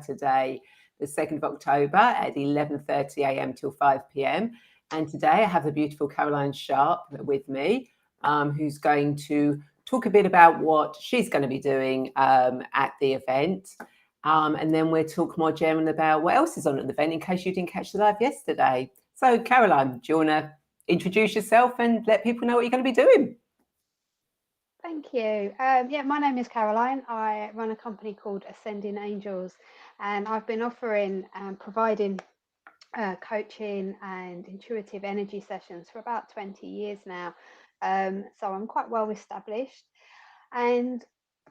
Saturday, the 2nd of October at 11:30 a.m. till 5 p.m. And today I have the beautiful Caroline Sharp with me, who's going to talk a bit about what she's going to be doing at the event. And then we'll talk more generally about what else is on at the event in case you didn't catch the live yesterday. So Caroline, do you want to introduce yourself and let people know what you're going to be doing? Thank you. My name is Caroline. I run a company called Ascending Angels, and I've been offering and providing coaching and intuitive energy sessions for about 20 years now. So I'm quite well established. And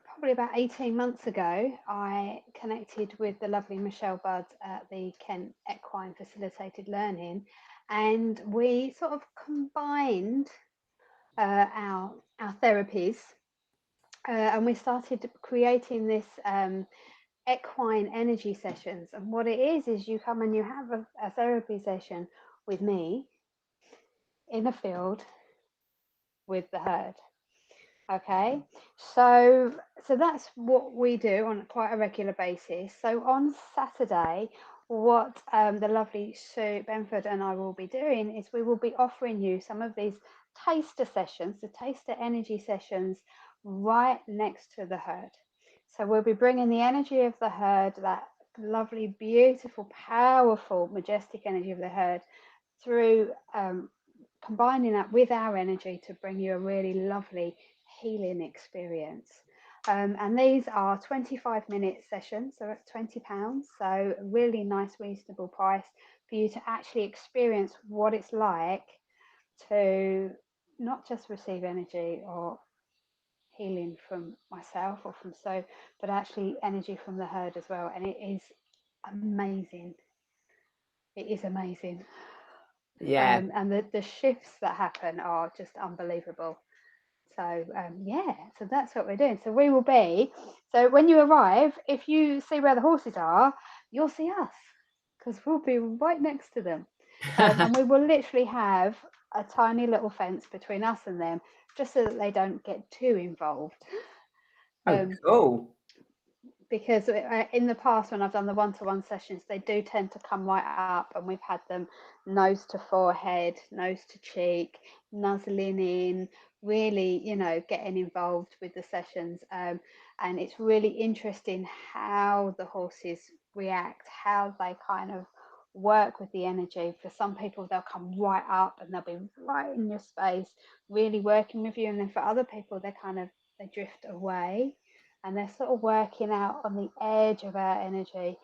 probably about 18 months ago, I connected with the lovely Michelle Budd at the Kent Equine Facilitated Learning, and we sort of combined our therapies, and we started creating this equine energy sessions. And what it is you come and you have a therapy session with me in a field with the herd. Okay, so that's what we do on quite a regular basis. So on Saturday, what the lovely Sue Benford and I will be doing is we will be offering you some of these taster sessions, the taster energy sessions, right next to the herd. So we'll be bringing the energy of the herd, that lovely, beautiful, powerful, majestic energy of the herd, through combining that with our energy to bring you a really lovely healing experience. And these are 25-minute sessions, so at £20, so a really nice, reasonable price for you to actually experience what it's like to not just receive energy or healing from myself or from Sue, but actually energy from the herd as well. And it is amazing. It is amazing. Yeah. And the shifts that happen are just unbelievable. So so that's what we're doing. So we will be, so when you arrive, if you see where the horses are, you'll see us, because we'll be right next to them. And we will literally have a tiny little fence between us and them, just so that they don't get too involved. Cool. Because in the past, when I've done the one-to-one sessions, they do tend to come right up, and we've had them nose to forehead, nose to cheek, nuzzling in, really, getting involved with the sessions. And it's really interesting how the horses react, how they kind of work with the energy. For some people, they'll come right up and they'll be right in your space, really working with you. And then for other people, they drift away, and they're sort of working out on the edge of our energy,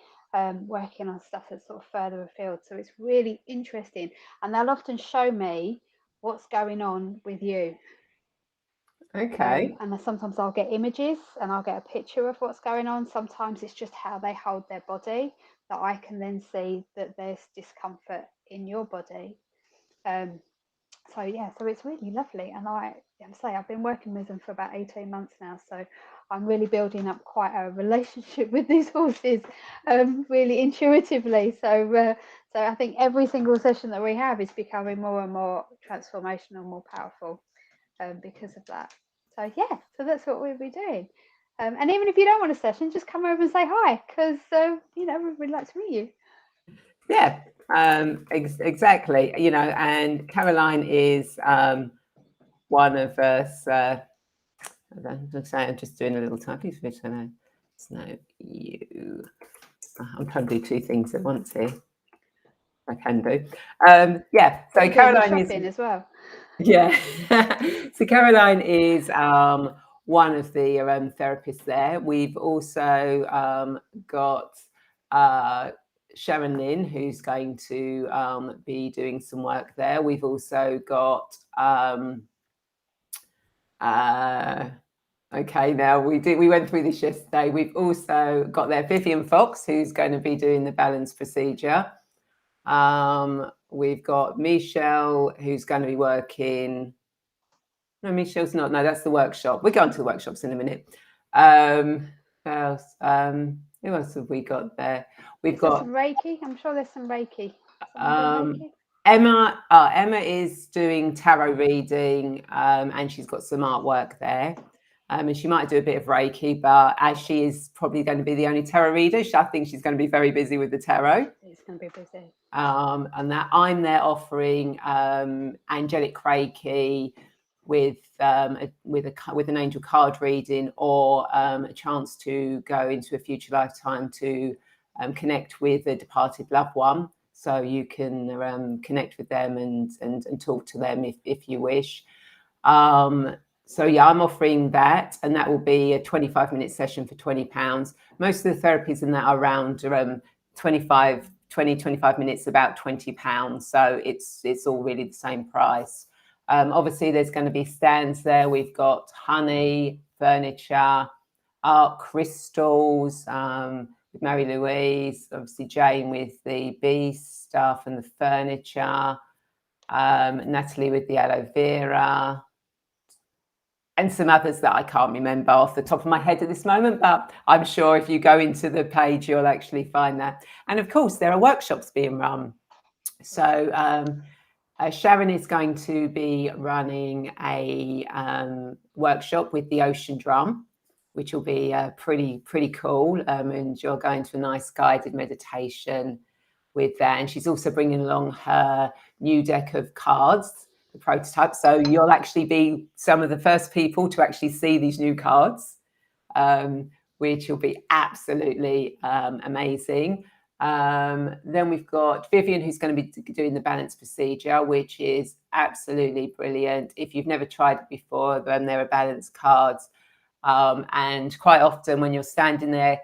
working on stuff that's sort of further afield. So it's really interesting, and they'll often show me what's going on with you. Okay. And sometimes I'll get images and I'll get a picture of what's going on. Sometimes it's just how they hold their body, that I can then see that there's discomfort in your body. So it's really lovely, and I've been working with them for about 18 months now, so I'm really building up quite a relationship with these horses, really intuitively. So I think every single session that we have is becoming more and more transformational, more powerful, because of that. So that's what we'll be doing. And even if you don't want a session, just come over and say hi, because we'd like to meet you. Yeah, exactly. And Caroline is one of us. I'm just doing a little typing switch. I know. So you. I'm trying to do two things at once here. I can do. So Caroline is as well. Yeah. So Caroline is one of the therapists there. We've also got Sharon Lynn, who's going to be doing some work there. We've also got okay, now we went through this yesterday. We've also got there Vivian Fox, who's going to be doing the balance procedure. We've got Michelle, who's going to be working. No, Michelle's not. No, that's the workshop. We're going to the workshops in a minute. Who else? Who else have we got there? We've got some Reiki. I'm sure there's some Reiki. Reiki? Emma is doing tarot reading, and she's got some artwork there. And she might do a bit of Reiki, but as she is probably going to be the only tarot reader, I think she's going to be very busy with the tarot. It's going to be busy. And that I'm there offering angelic Reiki with an angel card reading, or a chance to go into a future lifetime to connect with a departed loved one. So you can connect with them and talk to them if you wish. So yeah, I'm offering that, and that will be a 25-minute session for £20. Most of the therapies in that are around 25 minutes, about £20. So it's all really the same price. Obviously, there's going to be stands there. We've got honey, furniture, art, crystals, with Mary Louise, obviously Jane with the bee stuff and the furniture, Natalie with the aloe vera, and some others that I can't remember off the top of my head at this moment, but I'm sure if you go into the page, you'll actually find that. And of course, there are workshops being run. So Sharon is going to be running a workshop with the ocean drum, which will be pretty cool. And you're going to a nice guided meditation with that. And she's also bringing along her new deck of cards, the prototype. So you'll actually be some of the first people to actually see these new cards, which will be absolutely amazing. Then we've got Vivian, who's going to be doing the balance procedure, which is absolutely brilliant. If you've never tried it before, then there are balance cards. And quite often when you're standing there,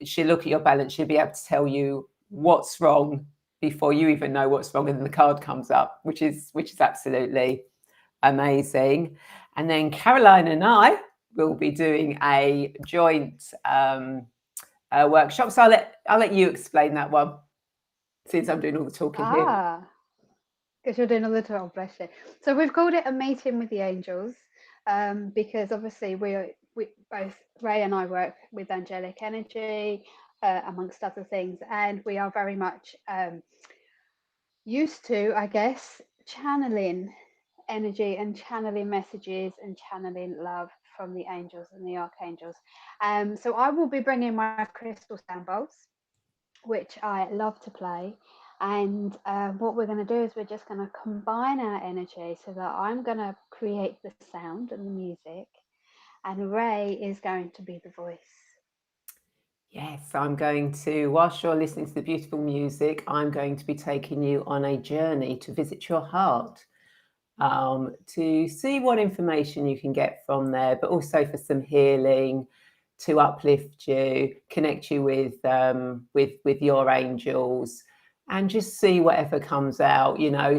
she'll look at your balance, she'll be able to tell you what's wrong before you even know what's wrong, and then the card comes up, which is absolutely amazing. And then Caroline and I will be doing a joint workshop. So I'll let you explain that one, since I'm doing all the talking here. Because you're doing a little, oh, bless you. So we've called it a meeting with the angels, because obviously we both, Ray and I, work with angelic energy, amongst other things, and we are very much used to, I guess, channeling energy and channeling messages and channeling love from the angels and the archangels. So I will be bringing my crystal sound bowls, which I love to play. And what we're going to do is we're just going to combine our energy, so that I'm going to create the sound and the music, and Ray is going to be the voice. Yes, I'm going to, whilst you're listening to the beautiful music, I'm going to be taking you on a journey to visit your heart, to see what information you can get from there, but also for some healing, to uplift you, connect you with your angels, and just see whatever comes out. You know,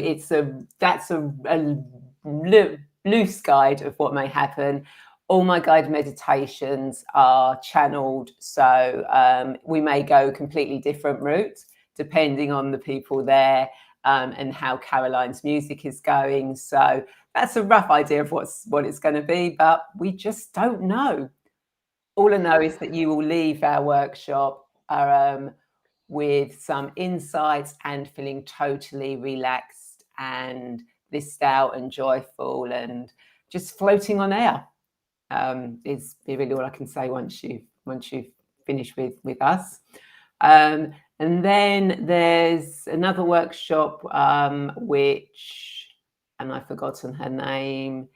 that's a loose guide of what may happen. All my guided meditations are channeled, so we may go completely different routes depending on the people there, and how Caroline's music is going. So that's a rough idea of what it's going to be, but we just don't know. All I know is that you will leave our workshop with some insights and feeling totally relaxed and blissed out and joyful and just floating on air. Is really all I can say once you've finished with us. And then there's another workshop, which, and I've forgotten her name.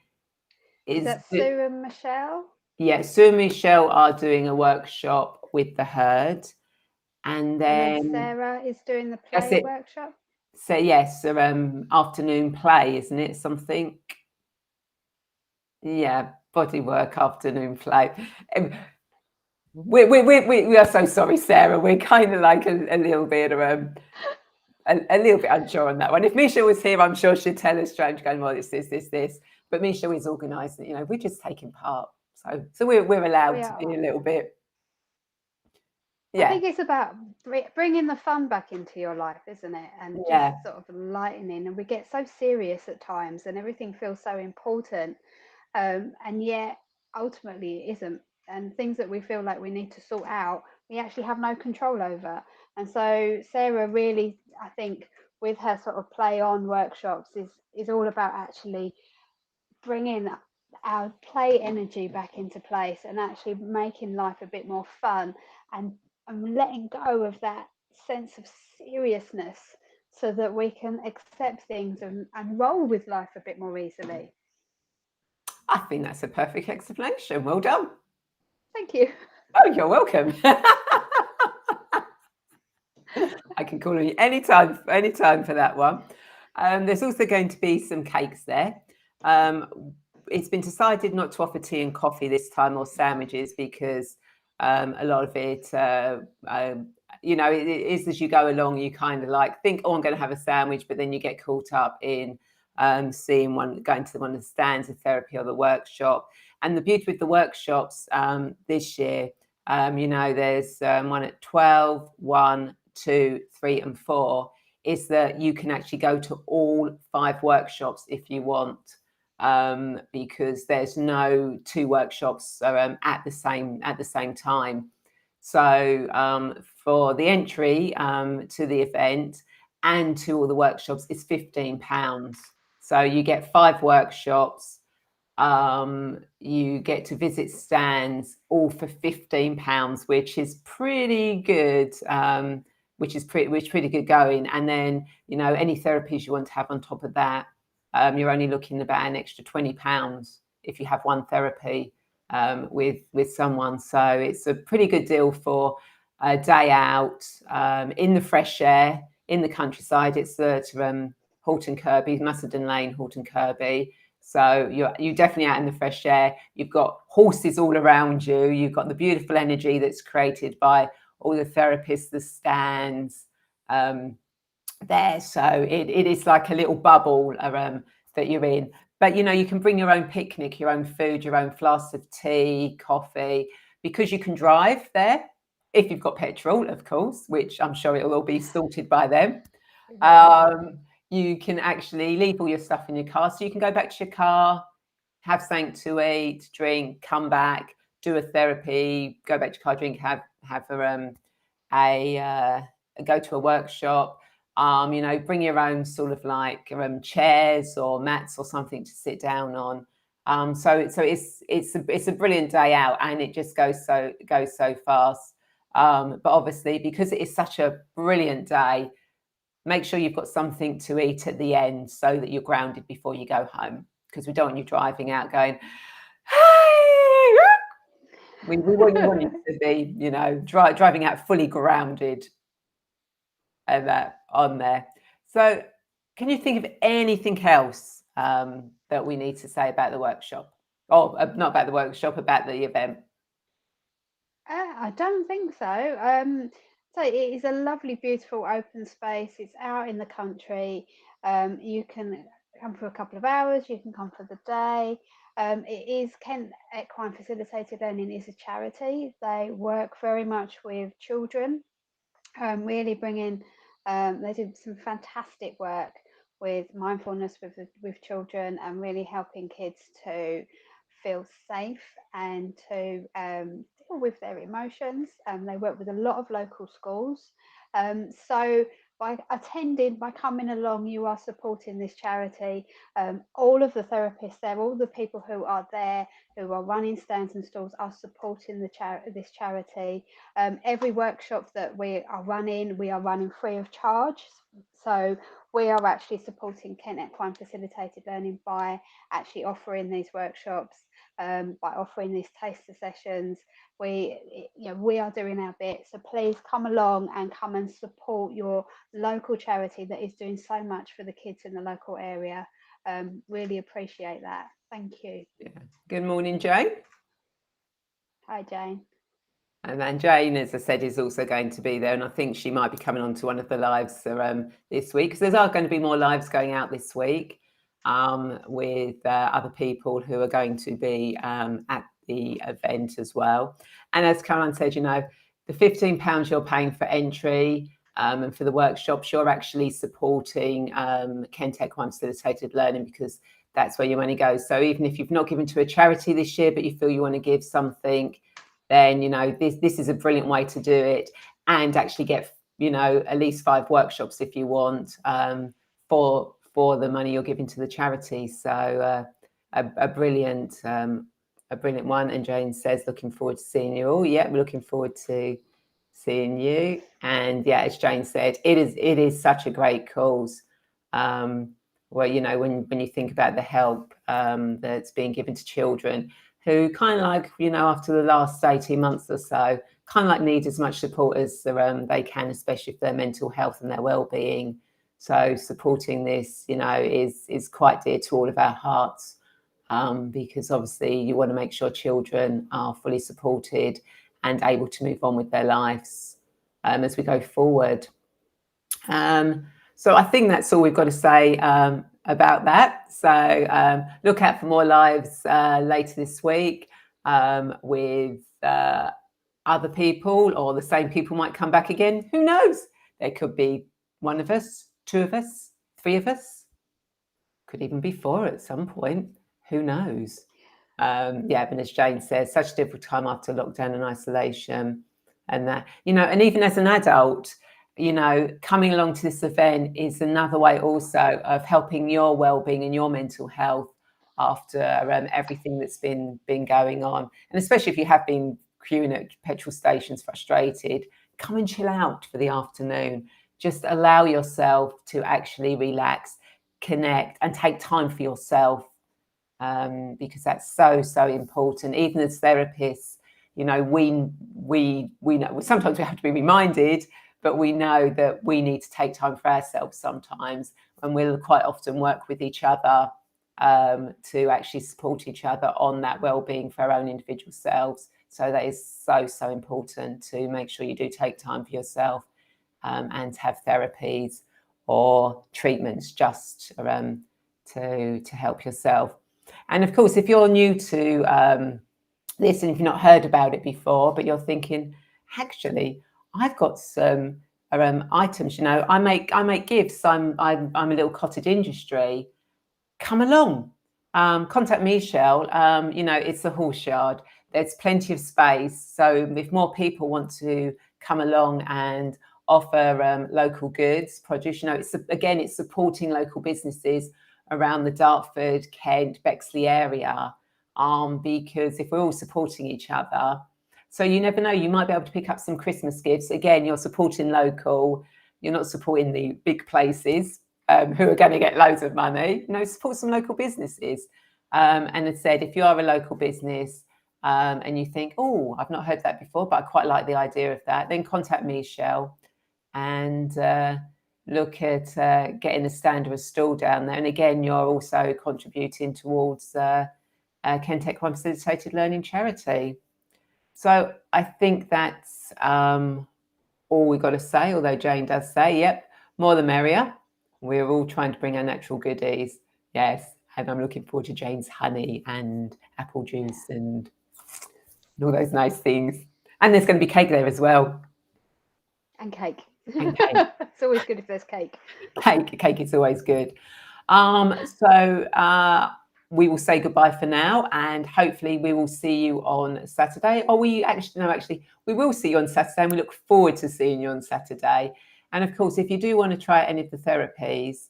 Is that Sue and Michelle? Yeah, Sue and Michelle are doing a workshop with the herd. And then Sarah is doing the play workshop. So yes, afternoon play, isn't it? Something. Yeah, bodywork afternoon play. We are so sorry, Sarah. We're kind of like a little bit a little bit unsure on that one. If Misha was here, I'm sure she'd tell us straight, going, well, it's this. But Misha is organised. You know, we're just taking part, so we're allowed to be a little bit. Yeah. I think it's about bringing the fun back into your life, isn't it? And just sort of lightening. And we get so serious at times, and everything feels so important, and yet ultimately it isn't. And things that we feel like we need to sort out, we actually have no control over. And so Sarah really, I think, with her sort of play on workshops, is all about actually bringing our play energy back into place and actually making life a bit more fun, and letting go of that sense of seriousness so that we can accept things and roll with life a bit more easily. I think that's a perfect explanation. Well done. Thank you. Oh, you're welcome. I can call on you anytime for that one. There's also going to be some cakes there. It's been decided not to offer tea and coffee this time, or sandwiches, because a lot of it, it is as you go along, you kind of like think, oh, I'm going to have a sandwich, but then you get caught up in going to one of the stands of therapy or the workshop. And the beauty with the workshops this year, there's one at 12, 1, 2, 3, and 4, is that you can actually go to all 5 workshops if you want, because there's no 2 workshops at the same time. So for the entry to the event and to all the workshops, it's £15. So you get 5 workshops. You get to visit stands all for £15, which is pretty good. Which is pretty good going. And then, any therapies you want to have on top of that, you're only looking about an extra £20 if you have one therapy with someone. So it's a pretty good deal for a day out in the fresh air, in the countryside. It's at Horton, Kirby, Macedon Lane, Horton, Kirby. So you're definitely out in the fresh air. You've got horses all around you. You've got the beautiful energy that's created by all the therapists, the stands there. So it is like a little bubble that you're in. But, you can bring your own picnic, your own food, your own flask of tea, coffee, because you can drive there. If you've got petrol, of course, which I'm sure it will all be sorted by them. You can actually leave all your stuff in your car. So you can go back to your car, have something to eat, drink, come back, do a therapy, go back to your car, drink, have go to a workshop. Bring your own sort of like chairs or mats or something to sit down on. So it's a brilliant day out, and it just goes so fast. But obviously, because it is such a brilliant day, make sure you've got something to eat at the end so that you're grounded before you go home, because we don't want you driving out going, hey! We want you to be, driving out fully grounded on there. So can you think of anything else that we need to say about the workshop? Or not about the workshop, about the event? I don't think so. So it is a lovely, beautiful open space. It's out in the country. You can come for a couple of hours. You can come for the day. It is Kent Equine Facilitated Learning is a charity. They work very much with children, really bringing. They do some fantastic work with mindfulness with children, and really helping kids to feel safe and to deal with their emotions. They work with a lot of local schools. So by coming along, you are supporting this charity. All of the therapists there, all the people who are there, who are running stands and stalls, are supporting this charity. Every workshop that we are running free of charge. So we are actually supporting Kent Equine Facilitated Learning by actually offering these workshops, by offering these taster sessions. We are doing our bit. So please come along and come and support your local charity that is doing so much for the kids in the local area. Really appreciate that. Thank you. Yeah. Good morning, Jane. Hi, Jane. And Jane, as I said, is also going to be there, and I think she might be coming on to one of the lives this week, because there are going to be more lives going out this week with other people who are going to be at the event as well. And as Caroline said, the £15 you're paying for entry and for the workshops, you're actually supporting Kent Equine Facilitated Learning, because that's where your money goes. So even if you've not given to a charity this year, but you feel you want to give something, then this is a brilliant way to do it, and actually get at least 5 workshops if you want for the money you're giving to the charity. So a brilliant one. And Jane says, looking forward to seeing you all. Yeah, we're looking forward to seeing you. And yeah, as Jane said, it is such a great cause. Well, you know, when you think about the help that's being given to children who kind of like, you know, after the last 18 months or so, kind of like need as much support as they can, especially for their mental health and their well-being. So supporting this, you know, is quite dear to all of our hearts, because obviously you want to make sure children are fully supported and able to move on with their lives as we go forward. So I think that's all we've got to say about that. So look out for more lives later this week with other people, or the same people might come back again. Who knows? There could be one of us, two of us, three of us. Could even be four at some point. Who knows? Yeah, but as Jane says, such a difficult time after lockdown and isolation, and that, you know, and even as an adult, you know, coming along to this event is another way also of helping your well-being and your mental health after everything that's been going on. And especially if you have been queuing at petrol stations frustrated, come and chill out for the afternoon. Just allow yourself to actually relax, connect, and take time for yourself, because that's so important. Even as therapists, you know, we know sometimes we have to be reminded, but we know that we need to take time for ourselves sometimes, and we'll quite often work with each other to actually support each other on that well-being for our own individual selves. So that is so important, to make sure you do take time for yourself and have therapies or treatments just to help yourself. And of course, if you're new to this and if you've not heard about it before, but you're thinking, actually, I've got some items, you know, I make gifts. I'm a little cottage industry. Come along. Contact me, Shell. You know, it's the horse yard. There's plenty of space. So if more people want to come along and offer local goods, produce, you know, it's supporting local businesses around the Dartford, Kent, Bexley area, because if we're all supporting each other, so you never know, you might be able to pick up some Christmas gifts. Again, you're supporting local, you're not supporting the big places who are going to get loads of money. You know, support some local businesses. And as I said, if you are a local business and you think, oh, I've not heard that before, but I quite like the idea of that, then contact me, Shell, and look at getting a stand or a stall down there. And again, you're also contributing towards Kent Equine Facilitated Learning charity. So I think that's all we've got to say, although Jane does say, yep, more the merrier. We're all trying to bring our natural goodies. Yes, and I'm looking forward to Jane's honey and apple juice and all those nice things. And there's going to be cake there as well. And cake. And cake. It's always good if there's cake. Cake is always good. So we will say goodbye for now, and hopefully we will see you on Saturday. Or we will see you on Saturday, and we look forward to seeing you on Saturday. And of course, if you do want to try any of the therapies,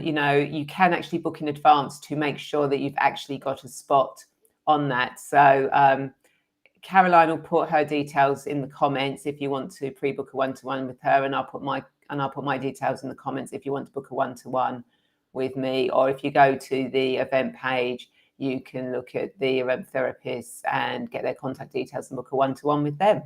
you know, you can actually book in advance to make sure that you've actually got a spot on that. So Caroline will put her details in the comments if you want to pre-book a one-to-one with her, and I'll put my details in the comments if you want to book a one-to-one with me. Or if you go to the event page, you can look at the therapists and get their contact details and book a one-to-one with them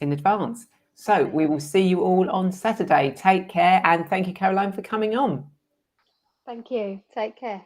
in advance. So we will see you all on Saturday. Take care, and thank you, Caroline, for coming on. Thank you. Take care.